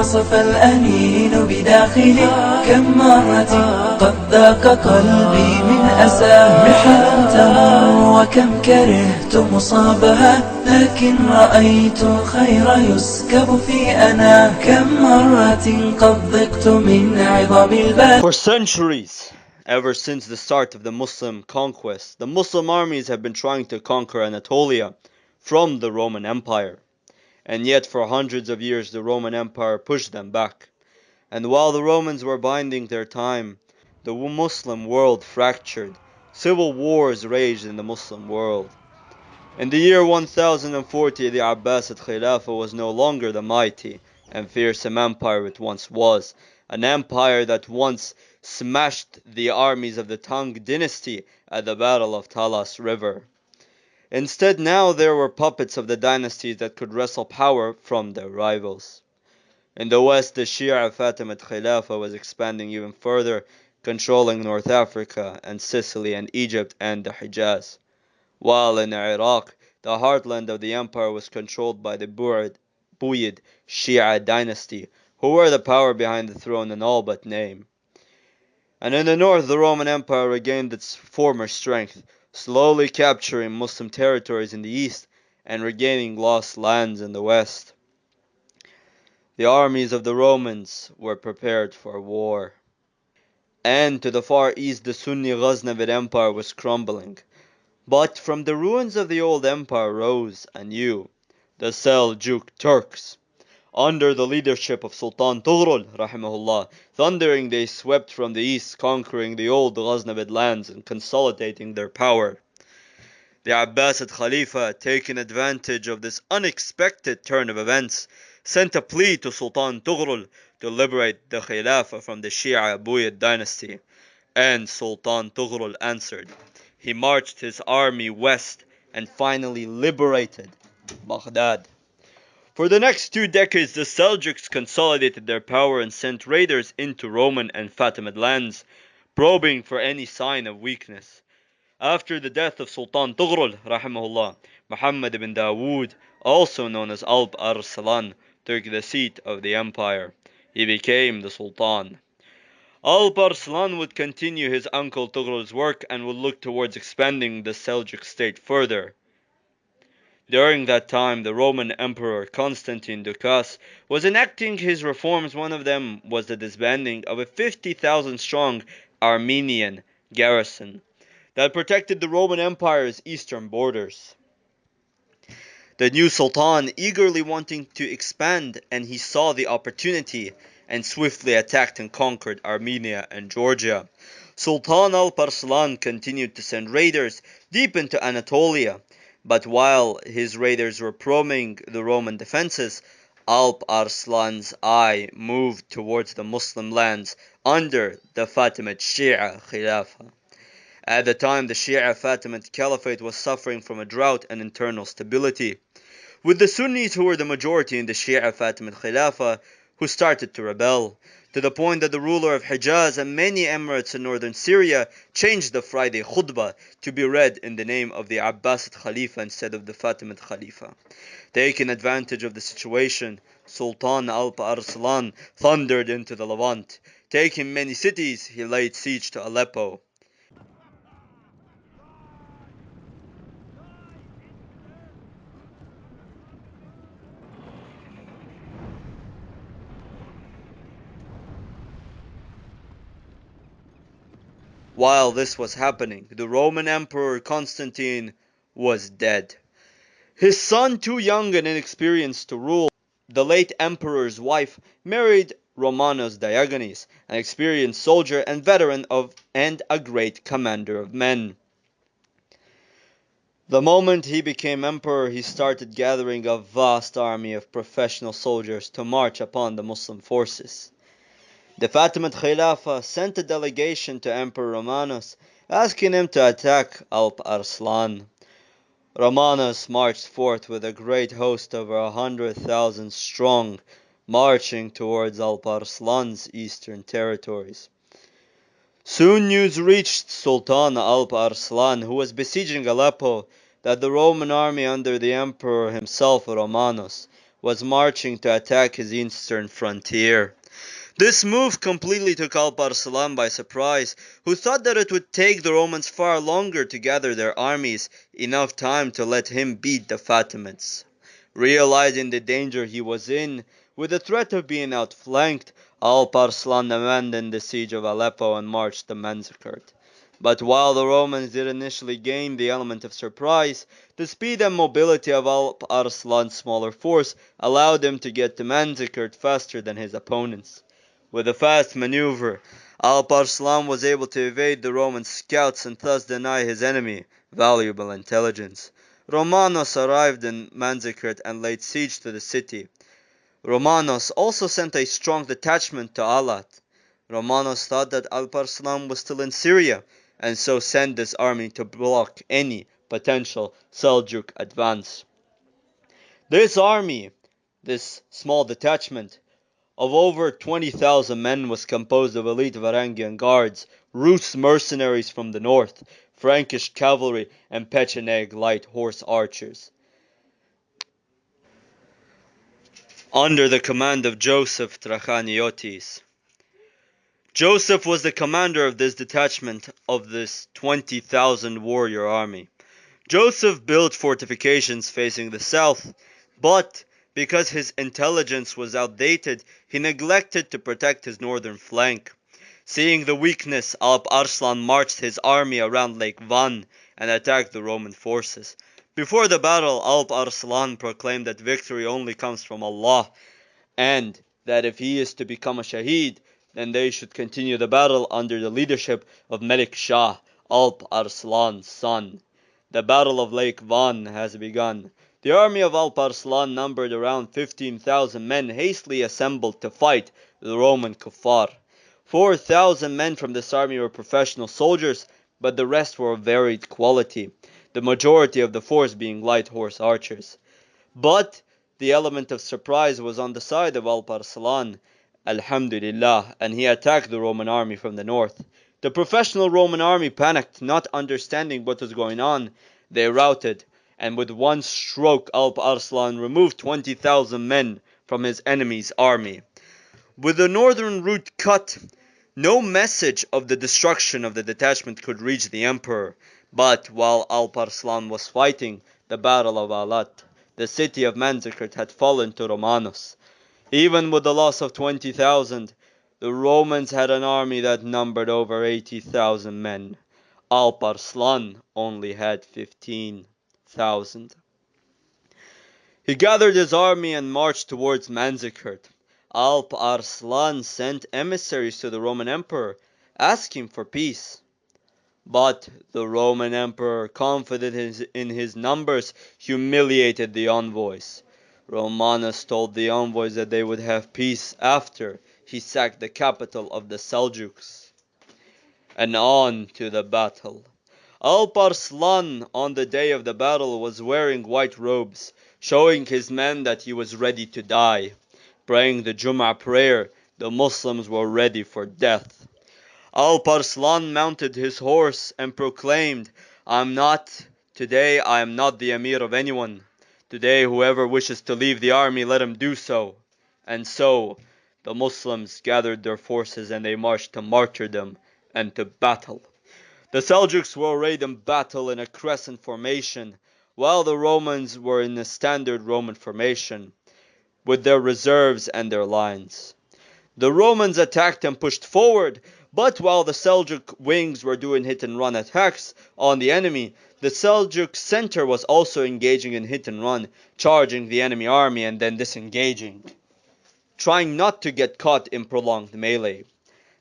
عاصف الأنين بداخلي، كم مرة قد ذاق قلبي من أساه محن تمر، وكم كرهت مصابها لكن رأيت الخير يسكب في أنا، كم مرة قد ضقت من عظم البال. For centuries, ever since the start of the Muslim conquest, the Muslim armies have been trying to conquer Anatolia from the Roman Empire. And yet for hundreds of years the Roman Empire pushed them back. And while the Romans were biding their time, the Muslim world fractured. Civil wars raged in the Muslim world. In the year 1040, the Abbasid Khilafah was no longer the mighty and fearsome empire it once was, an empire that once smashed the armies of the Tang dynasty at the Battle of Talas River. Instead, now there were puppets of the dynasties that could wrestle power from their rivals. In the west, the Shia Fatimid Khilafah was expanding even further, controlling North Africa and Sicily and Egypt and the Hijaz. While in Iraq, the heartland of the empire was controlled by the Buyid Shia dynasty, who were the power behind the throne in all but name. And in the north, the Roman Empire regained its former strength, slowly capturing Muslim territories in the east and regaining lost lands in the west. The armies of the Romans were prepared for war. And to the far east, the Sunni Ghaznavid Empire was crumbling. But from the ruins of the old empire rose anew the Seljuk Turks. Under the leadership of Sultan Tughrul, rahimahullah, thundering they swept from the east, conquering the old Ghaznavid lands and consolidating their power. The Abbasid Khalifa, taking advantage of this unexpected turn of events, sent a plea to Sultan Tughrul to liberate the Khilafah from the Shia Buyid dynasty. And Sultan Tughrul answered. He marched his army west and finally liberated Baghdad. For the next 2 decades, the Seljuks consolidated their power and sent raiders into Roman and Fatimid lands, probing for any sign of weakness. After the death of Sultan Tughrul, rahimahullah, Muhammad ibn Dawood, also known as Alp Arslan, took the seat of the empire. He became the Sultan. Alp Arslan would continue his uncle Tughrul's work and would look towards expanding the Seljuk state further. During that time, the Roman Emperor Constantine Ducas was enacting his reforms. One of them was the disbanding of a 50,000 strong Armenian garrison that protected the Roman Empire's eastern borders. The new Sultan eagerly wanting to expand, and he saw the opportunity and swiftly attacked and conquered Armenia and Georgia. Sultan Alp Arslan continued to send raiders deep into Anatolia, but while his raiders were probing the Roman defenses, Alp Arslan's eye moved towards the Muslim lands under the Fatimid Shia Khilafah. At the time, the Shia Fatimid Caliphate was suffering from a drought and internal stability, with the Sunnis, who were the majority in the Shia Fatimid Khilafah, who started to rebel, to the point that the ruler of Hijaz and many emirates in northern Syria changed the Friday khutbah to be read in the name of the Abbasid Khalifa instead of the Fatimid Khalifa. Taking advantage of the situation, Sultan Alp Arslan thundered into the Levant. Taking many cities, he laid siege to Aleppo. While this was happening, the Roman Emperor Constantine was dead. His son, too young and inexperienced to rule, the late emperor's wife, married Romanos Diogenes, an experienced soldier and veteran and a great commander of men. The moment he became emperor, he started gathering a vast army of professional soldiers to march upon the Muslim forces. The Fatimid Khilafah sent a delegation to Emperor Romanos, asking him to attack Alp Arslan. Romanos marched forth with a great host over 100,000 strong, marching towards Alp Arslan's eastern territories. Soon news reached Sultan Alp Arslan, who was besieging Aleppo, that the Roman army under the emperor himself, Romanos, was marching to attack his eastern frontier. This move completely took Alp Arslan by surprise, who thought that it would take the Romans far longer to gather their armies, enough time to let him beat the Fatimids. Realizing the danger he was in, with the threat of being outflanked, Alp Arslan abandoned the siege of Aleppo and marched to Manzikert. But while the Romans did initially gain the element of surprise, the speed and mobility of Alp Arslan's smaller force allowed him to get to Manzikert faster than his opponents. With a fast maneuver, Alp Arslan was able to evade the Roman scouts and thus deny his enemy valuable intelligence. Romanos arrived in Manzikert and laid siege to the city. Romanos also sent a strong detachment to Alat. Romanos thought that Alp Arslan was still in Syria, and so sent this army to block any potential Seljuk advance. This army, this small detachment, of over 20,000 men was composed of elite Varangian guards, Rus mercenaries from the north, Frankish cavalry, and Pecheneg light horse archers. Under the command of Joseph Trachaniotis. Joseph was the commander of this detachment of this 20,000 warrior army. Joseph built fortifications facing the south, but because his intelligence was outdated, he neglected to protect his northern flank. Seeing the weakness, Alp Arslan marched his army around Lake Van and attacked the Roman forces. Before the battle, Alp Arslan proclaimed that victory only comes from Allah, and that if he is to become a shaheed, then they should continue the battle under the leadership of Melik Shah, Alp Arslan's son. The Battle of Lake Van has begun. The army of Alp Arslan numbered around 15,000 men hastily assembled to fight the Roman kuffar. 4,000 men from this army were professional soldiers, but the rest were of varied quality, the majority of the force being light horse archers. But the element of surprise was on the side of Alp Arslan, alhamdulillah, and he attacked the Roman army from the north. The professional Roman army panicked, not understanding what was going on. They routed, and with one stroke Alp Arslan removed 20,000 men from his enemy's army. With the northern route cut, no message of the destruction of the detachment could reach the emperor. But while Alp Arslan was fighting the Battle of Alat, the city of Manzikert had fallen to Romanos. Even with the loss of 20,000, the Romans had an army that numbered over 80,000 men. Alp Arslan only had 15,000. He gathered his army and marched towards Manzikert. Alp Arslan sent emissaries to the Roman emperor, asking for peace. But the Roman emperor, confident in his numbers, humiliated the envoys. Romanus told the envoys that they would have peace after he sacked the capital of the Seljuks. And on to the battle. Alp Arslan on the day of the battle was wearing white robes, showing his men that he was ready to die. Praying the Jum'ah prayer, the Muslims were ready for death. Alp Arslan mounted his horse and proclaimed, Today I am not the emir of anyone. Today whoever wishes to leave the army, let him do so. And so the Muslims gathered their forces and they marched to martyrdom and to battle. The Seljuks were arrayed in battle in a crescent formation, while the Romans were in a standard Roman formation, with their reserves and their lines. The Romans attacked and pushed forward, but while the Seljuk wings were doing hit-and-run attacks on the enemy, the Seljuk center was also engaging in hit-and-run, charging the enemy army and then disengaging, trying not to get caught in prolonged melee.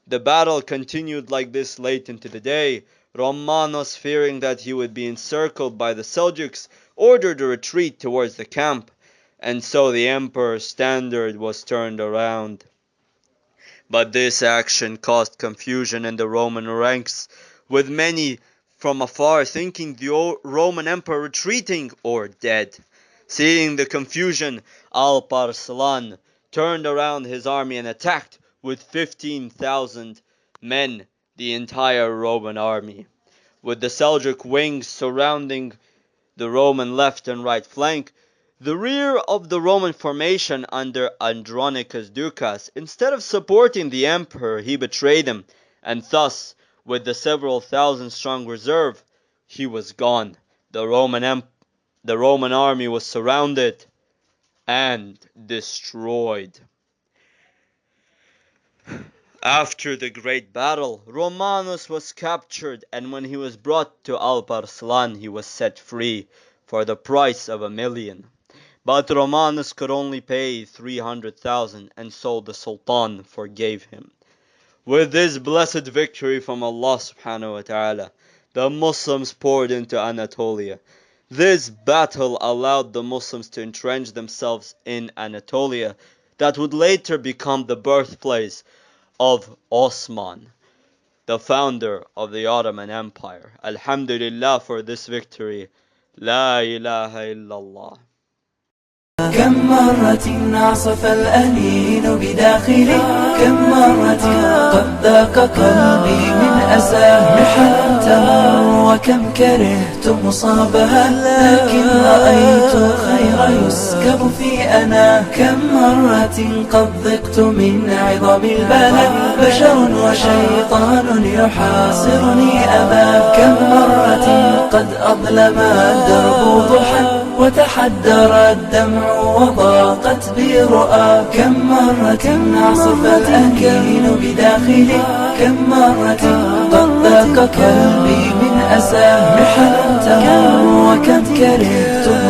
The battle continued like this late into the day. Romanos, fearing that he would be encircled by the Seljuks, ordered a retreat towards the camp, and so the emperor's standard was turned around. But this action caused confusion in the Roman ranks, with many from afar thinking the Roman emperor retreating or dead. Seeing the confusion, Alp Arslan turned around his army and attacked with 15,000 men the entire Roman army. With the Seljuk wings surrounding the Roman left and right flank, The rear of the Roman formation under Andronicus Ducas, instead of supporting the emperor, he betrayed him, and thus, with the several thousand strong reserve, he was gone. The Roman army was surrounded and destroyed. After the great battle, Romanus was captured, and when he was brought to Alp Arslan, he was set free for the price of 1,000,000. But Romanus could only pay 300,000, and so the Sultan forgave him. With this blessed victory from Allah subhanahu wa ta'ala, the Muslims poured into Anatolia. This battle allowed the Muslims to entrench themselves in Anatolia, that would later become the birthplace of Osman, the founder of the Ottoman Empire. Alhamdulillah for this victory. La ilaha illallah. كم مرة عصف الأنين بداخلي، كم مرة قد ذاق قلبي من أساه محن تمر، وكم كرهت مصابها لكن رأيت الخير يسكب في أنا. كم مرة قد ضقت من عظم البلاء، بشر وشيطان يحاصرني أبا. كم مرة قد أظلم الدرب ضحى وتحدر الدمع وضاقت بي رؤى. كم مرة عصف الأنين بداخلي، كم مرة قد ذاق قلبي من أساه محن تمر، وكم كرهت